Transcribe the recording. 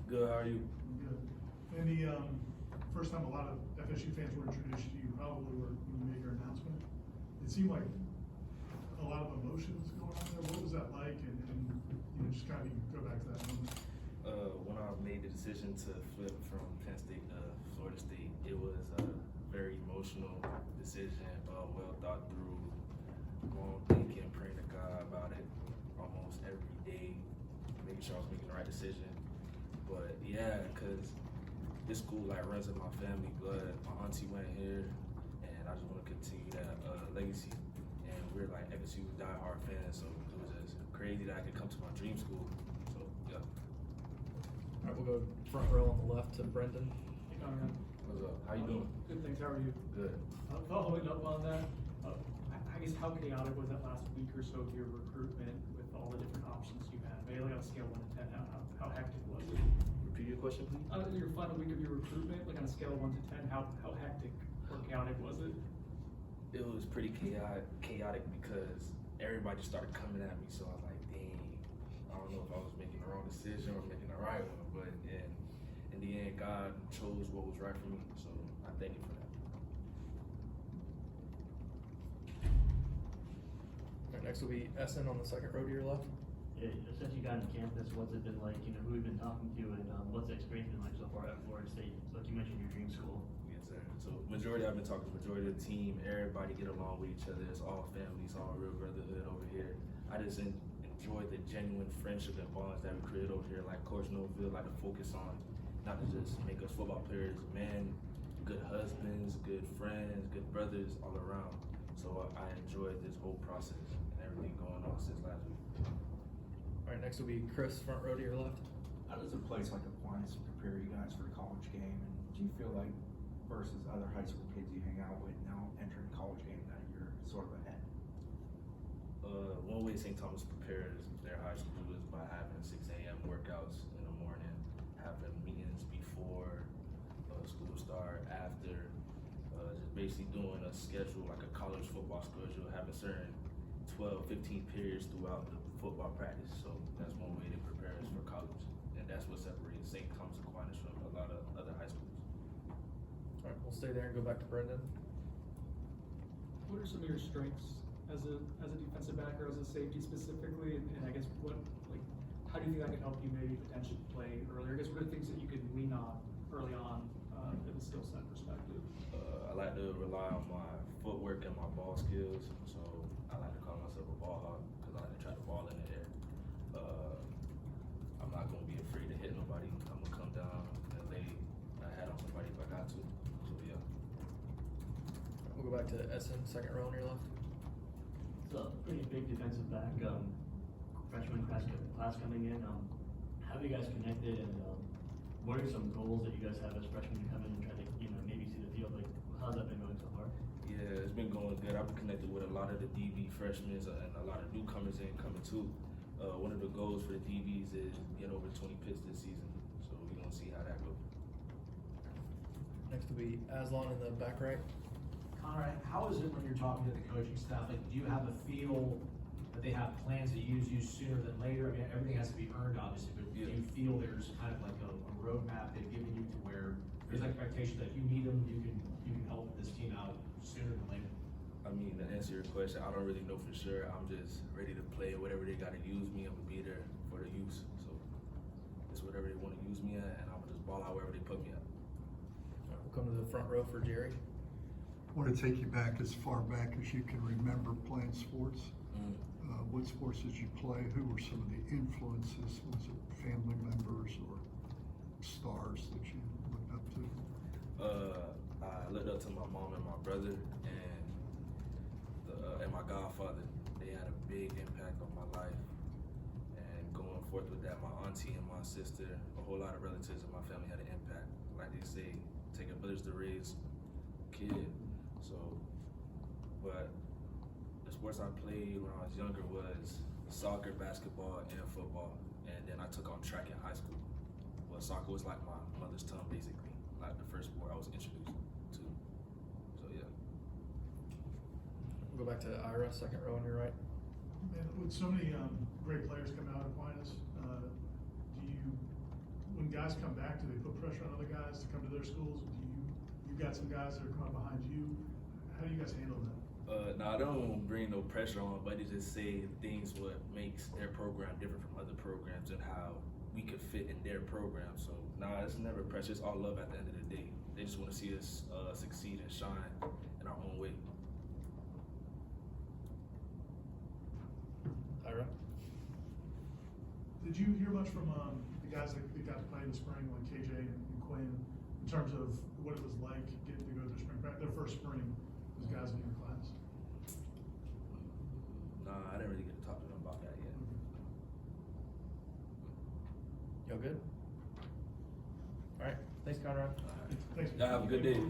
Good, how are you? Good. And the first time a lot of FSU fans were introduced to you probably were when you made your announcement. It seemed like a lot of emotions going on there. What was that like? And just kind of go back to that moment. When I made the decision to flip from Penn State to Florida State, it was a very emotional decision, well thought through, long thinking, praying to God about it almost every day, making sure I was making the right decision. But yeah, because this school like runs in my family blood. My auntie went here, and I just want to continue that legacy. And we're like FSU diehard fans, so it was just crazy that I could come to my dream school. So yeah. All right, we'll go front row on the left to Brendan. Hey, Conrad. What's up? How you doing? Good, thanks. How are you? Good. Following up on that, I guess how chaotic was that last week or so of your recruitment with all the different options you had? Maybe like on a scale of 1 to 10, how hectic was it? Repeat your question, please. Your final week of your recruitment, like on a scale of 1 to 10, how hectic or chaotic was it? It was pretty chaotic because everybody just started coming at me. So I was like, dang, I don't know if I was making the wrong decision or making the right one. But in the end, God chose what was right for me. So I thank you for that. All right, next will be Essen on the second row to your left. Yeah, since you got on campus, what's it been like? You know, who have you been talking to, and what's the experience been like so far at Florida State? Like you mentioned, your dream school. Yes, sir. So I've been talking to majority of the team. Everybody get along with each other. It's all family. It's all real brotherhood over here. I just enjoy the genuine friendship and bonds that we create over here. Like Coach Noville like to focus on, not to just make us football players, man, good husbands, good friends, good brothers all around. So I enjoyed this whole process and everything going on since last week. All right, next will be Chris, front row to your left. How does a place like Aquinas prepare you guys for the college game? And do you feel like versus other high school kids you hang out with now entering college game that you're sort of ahead? One way St. Thomas prepares their high school is by having 6 a.m. workouts in the morning, having meetings before school start, after, just basically doing a schedule like a college football schedule, having certain 12, 15 periods throughout the football practice. So that's one way they prepare us for college. And that's what separates St. Thomas Aquinas from a lot of other high schools. All right, we'll stay there and go back to Brendan. What are some of your strengths as a defensive back or as a safety specifically? And I guess how do you think that could help you maybe potentially play earlier? I guess what are things that you could lean on early on from a skill set perspective? I like to rely on my footwork and my ball skills. So I like to call myself a ball hawk because I like to try the ball in the air. I'm not going to be afraid to hit nobody. I'm going to come down and lay a hat on somebody if I got to. So yeah. We'll go back to Essen, second row on your left. It's a pretty big defensive back. Freshman class coming in. How have you guys connected, and what are some goals that you guys have as freshmen to come in and try to, maybe see the field? Like, how's that been going so far? Yeah, it's been going good. I've been connected with a lot of the DB freshmen and a lot of newcomers coming too. One of the goals for the DBs is get over 20 picks this season. So we're going to see how that goes. Next will be Aslan in the back right. Conrad, how is it when you're talking to the coaching staff? Like, do you have a feel that they have plans to use you sooner than later? I mean, everything has to be earned, obviously, but Yeah. do you feel there's kind of like a roadmap they've given you to where there's expectation that if you need them, you can help this team out sooner than later? I mean, to answer your question, I don't really know for sure. I'm just ready to play whatever they got to use me. I'm going to be there for the use. So it's whatever they want to use me at, and I'm going to just ball out wherever they put me at. All right, we'll come to the front row for Jerry. I want to take you back as far back as you can remember playing sports. What sports did you play? Who were some of the influences? Was it family members or stars that you looked up to? I looked up to my mom and my brother and my godfather. They had a big impact on my life. And going forth with that, my auntie and my sister, a whole lot of relatives in my family had an impact. Like they say, take a village to raise a kid. So, but the sports I played when I was younger was soccer, basketball, and football. And then I took on track in high school. Well, soccer was like my mother's tongue, basically. Like the first sport I was introduced to. So yeah. We'll go back to Ira, second row on your right. And with so many great players coming out of Aquinas, when guys come back, do they put pressure on other guys to come to their schools? You got some guys that are coming behind you. How do you guys handle that? No, I don't bring no pressure on, but they just say things what makes their program different from other programs and how we could fit in their program. So, nah, it's never pressure. It's all love at the end of the day. They just want to see us succeed and shine in our own way. Ira? Did you hear much from the guys that got to play in the spring, like KJ and Quinn, in terms of what it was like getting to go to spring practice, their first spring, those guys in your class? Nah, I didn't really get to talk to them about that yet. Y'all good? Alright, thanks Conrad. All right. Thanks. Y'all have a good day.